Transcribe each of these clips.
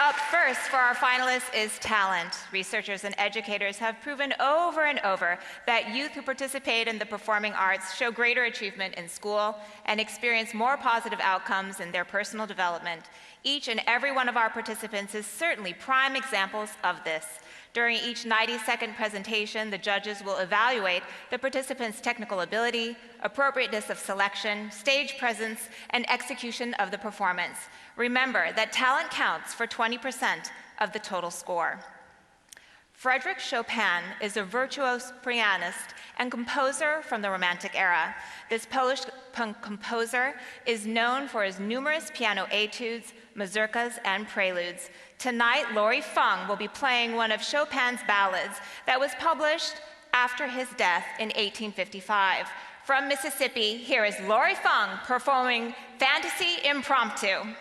Up first for our finalists is talent. Researchers and educators have proven over and over that youth who participate in the performing arts show greater achievement in school and experience more positive outcomes in their personal development. Each and every one of our participants is certainly prime examples of this. During each 90-second presentation, the judges will evaluate the participants' technical ability, appropriateness of selection, stage presence, and execution of the performance. Remember that talent counts for 20% of the total score. Frédéric Chopin is a virtuose pianist and composer from the Romantic era. This Polish composer is known for his numerous piano etudes, mazurkas, and preludes. Tonight, Laurie Fong will be playing one of Chopin's ballads that was published after his death in 1855. From Mississippi, here is Laurie Fong performing Fantasy Impromptu.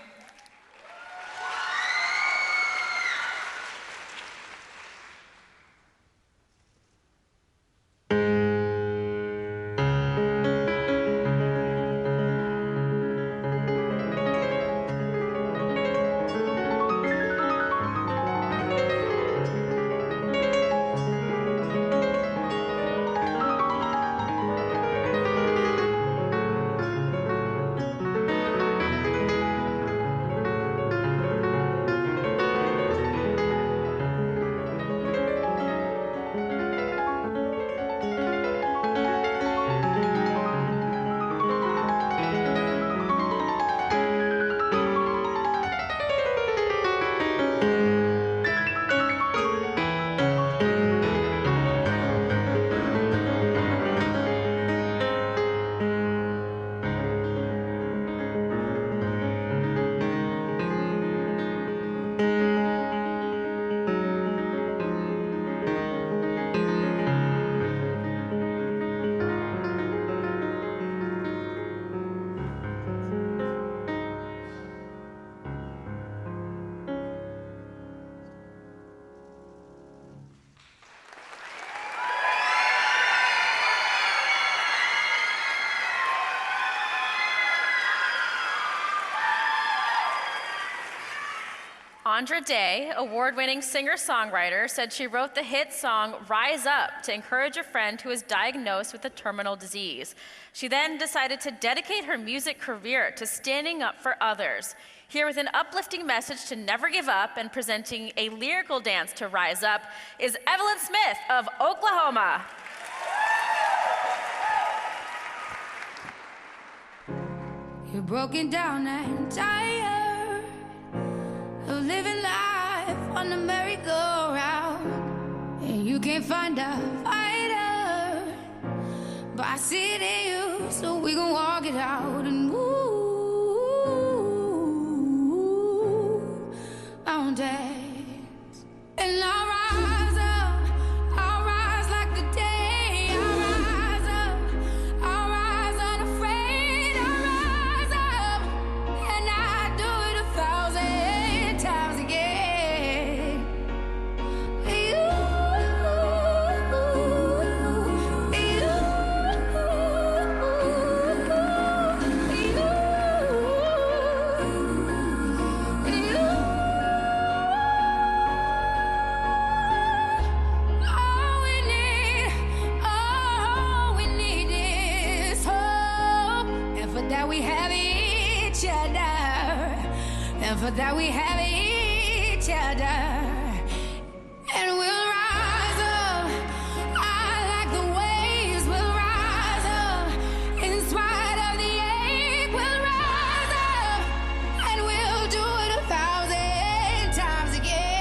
Andra Day, award-winning singer-songwriter, said she wrote the hit song Rise Up to encourage a friend who was diagnosed with a terminal disease. She then decided to dedicate her music career to standing up for others. Here with an uplifting message to never give up and presenting a lyrical dance to Rise Up is Evelyn Smith of Oklahoma. You're broken down and tired of living life on the merry-go-round, and you can't find a fighter, but I see it in you, so we gon' walk it out and move mountains. And I'll rise up, I'll rise like the day, I'll rise up, I'll rise unafraid, I'll rise up, and I do it 1,000 times again. All we need is hope, and for that we have each other, and for that we have each other. And we'll rise up. I like the waves. We'll rise up. In spite of the ache, we'll rise up. And we'll do it 1,000 times again.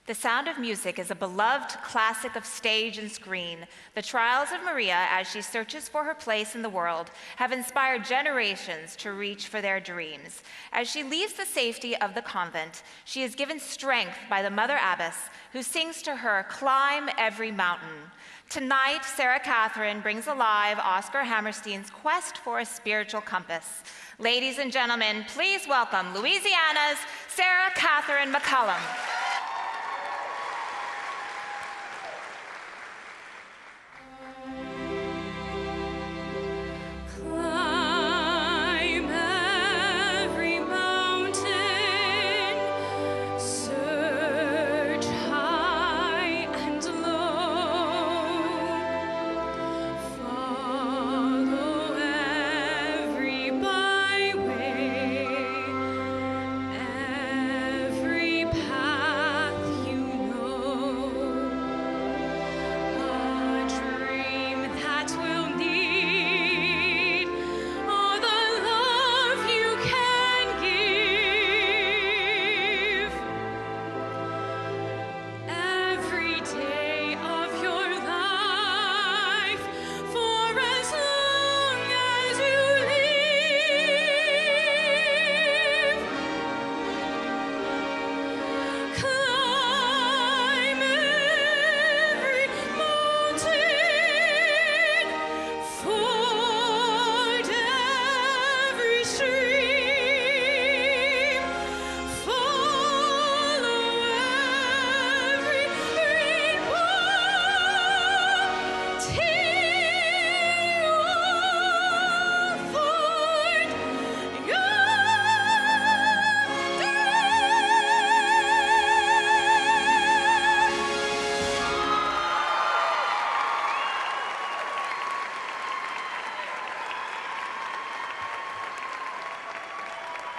The Sound of Music is a beloved classic of stage and screen. The trials of Maria as she searches for her place in the world have inspired generations to reach for their dreams. As she leaves the safety of the convent, she is given strength by the Mother Abbess, who sings to her, "Climb every mountain." Tonight, Sarah Catherine brings alive Oscar Hammerstein's quest for a spiritual compass. Ladies and gentlemen, please welcome Louisiana's Sarah Catherine McCullough.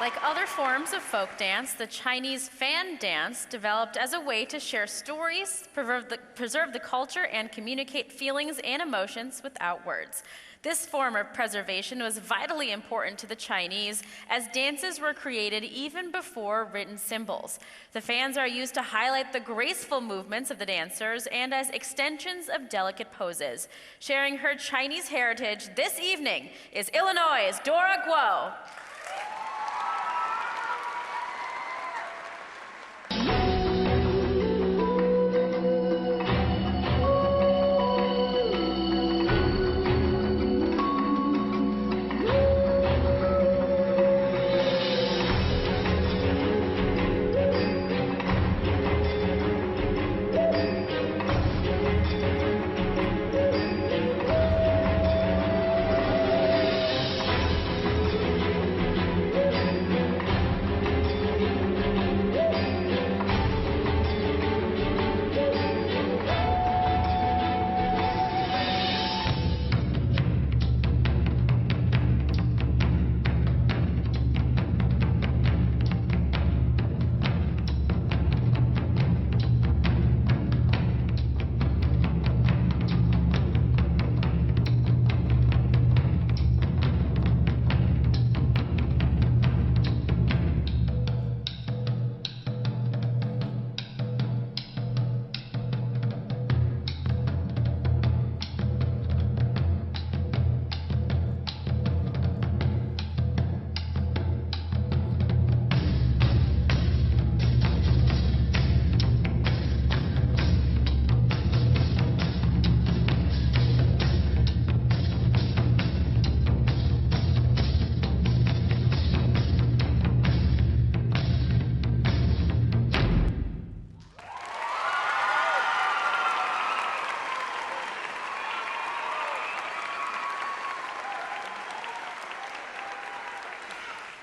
Like other forms of folk dance, the Chinese fan dance developed as a way to share stories, preserve the culture, and communicate feelings and emotions without words. This form of preservation was vitally important to the Chinese, as dances were created even before written symbols. The fans are used to highlight the graceful movements of the dancers and as extensions of delicate poses. Sharing her Chinese heritage this evening is Illinois' Dora Kuo.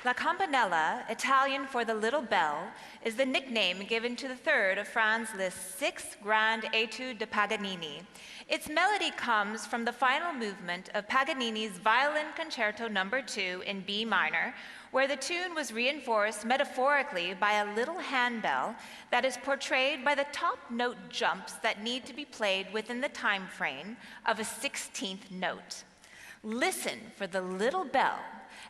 La Campanella, Italian for the little bell, is the nickname given to the third of Franz Liszt's sixth grand etude de Paganini. Its melody comes from the final movement of Paganini's Violin Concerto No. 2 in B minor, where the tune was reinforced metaphorically by a little handbell that is portrayed by the top note jumps that need to be played within the time frame of a 16th note. Listen for the little bell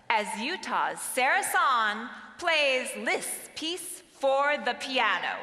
as Utah's Saracen plays Liszt's piece for the piano.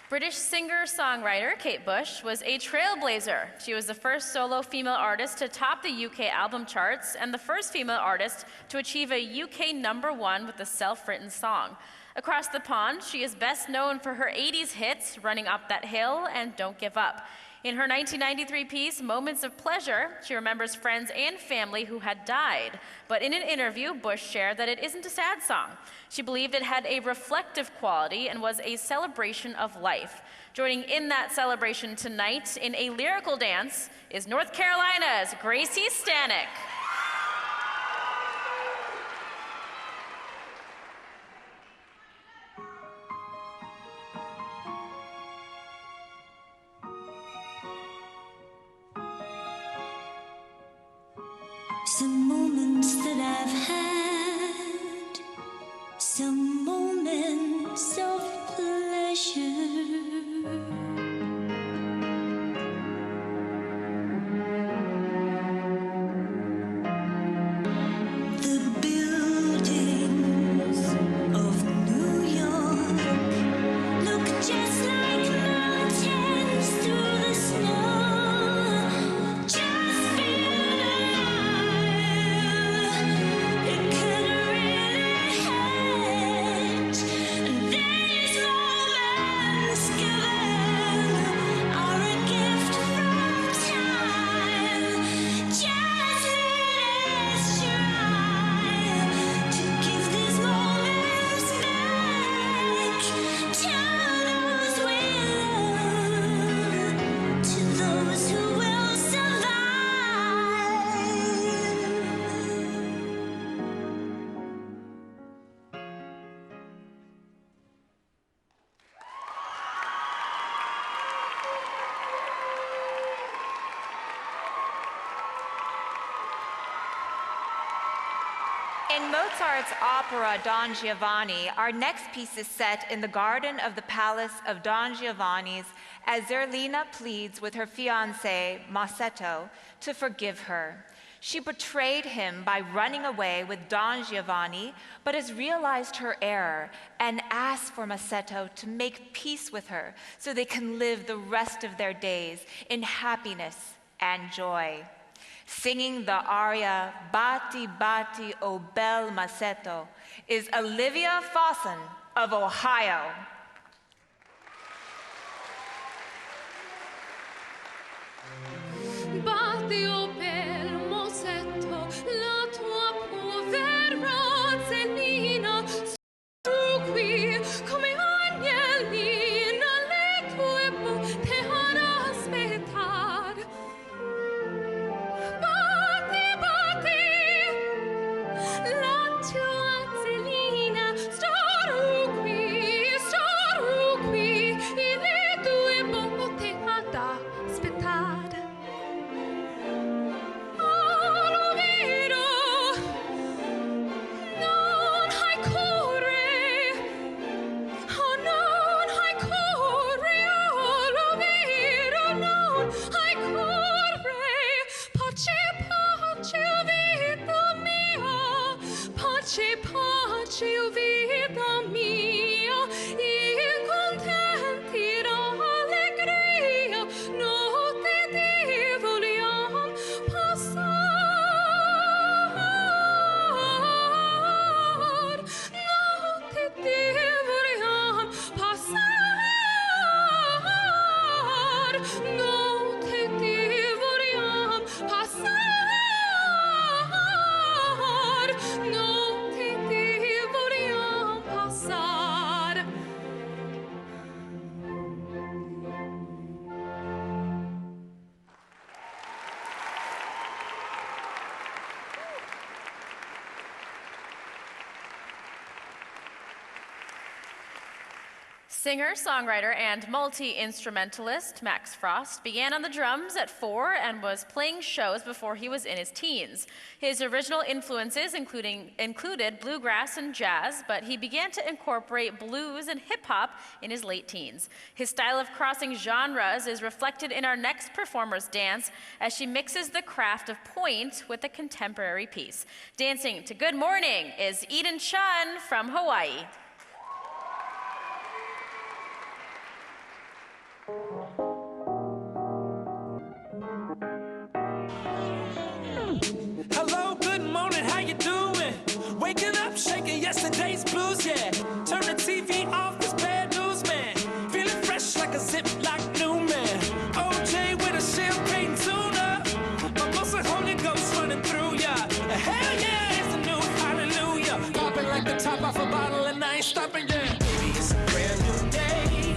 British singer-songwriter Kate Bush was a trailblazer. She was the first solo female artist to top the UK album charts and the first female artist to achieve a UK #1 with a self-written song. Across the pond, she is best known for her 80s hits, Running Up That Hill and Don't Give Up. In her 1993 piece, Moments of Pleasure, she remembers friends and family who had died. But in an interview, Bush shared that it isn't a sad song. She believed it had a reflective quality and was a celebration of life. Joining in that celebration tonight in a lyrical dance is North Carolina's Gracie Stanek. Some moments that I've had, some moments of pleasure. The buildings of New York look just like mountains through the snow. Just feel it could really hurt. These moments given are a gift from time. Just let's try to give these moments back to those we love, to those who will survive. In Mozart's opera Don Giovanni, our next piece is set in the garden of the palace of Don Giovanni's as Zerlina pleads with her fiancé, Masetto, to forgive her. She betrayed him by running away with Don Giovanni, but has realized her error and asks for Masetto to make peace with her so they can live the rest of their days in happiness and joy. Singing the aria Batti Batti O Bel Masetto is Olivia Fossum of Ohio. Batti o bel mosetto, la tua povera Zellina, su qui come agnellina, le tue potevano aspettar. Batti, batti, la tua Zellina, staru qui, e le tue potevano aspettar. Pace, vita mia, in contenti d'allegria, notte ti vogliamo passar, notte ti vogliamo passar, notte ti vogliamo passar, notte ti vogliamo passar. Singer, songwriter, and multi-instrumentalist Max Frost began on the drums at 4 and was playing shows before he was in his teens. His original influences included bluegrass and jazz, but he began to incorporate blues and hip-hop in his late teens. His style of crossing genres is reflected in our next performer's dance as she mixes the craft of point with a contemporary piece. Dancing to Good Morning is Chun from Hawaii. forgetting yesterday's blues, yeah. Turn the TV off, this bad news, man. Feeling fresh like a Ziploc new man. OJ with a champagne tuna. Mimosa Holy Ghost running through ya. Hell yeah, it's a new hallelujah. Popping like the top off a bottle and I ain't stopping, yeah. Baby, it's a brand new day.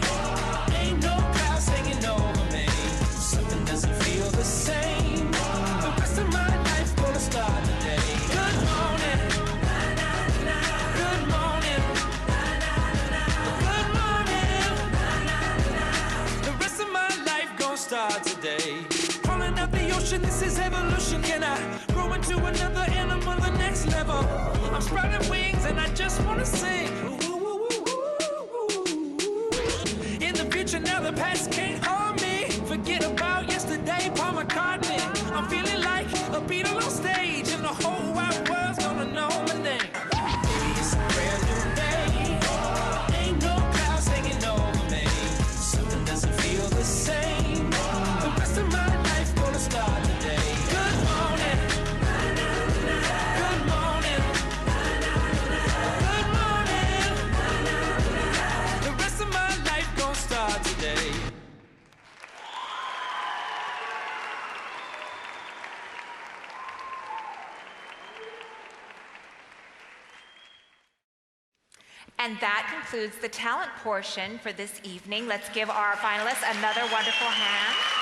Ain't no clouds hanging over me. Something doesn't feel the same. The rest of my life gonna start today. Good morning. Good morning. Good morning. The rest of my life gonna start today. Crawling up the ocean, this is evolution. Can I grow into another animal, the next level? I'm sprouting wings and I just wanna sing. In the future, now the past can't harm me. Forget about yesterday, Paul McCartney. I'm feeling like a Beatle on stage, and the whole wide world's gonna know my name. Baby, it's a brand new day. Ain't no clouds hanging over me. Something doesn't feel the same. The rest of my life gonna start today. Good morning. Good morning. Good morning. The rest of my life gonna start today. And that concludes the talent portion for this evening. Let's give our finalists another wonderful hand.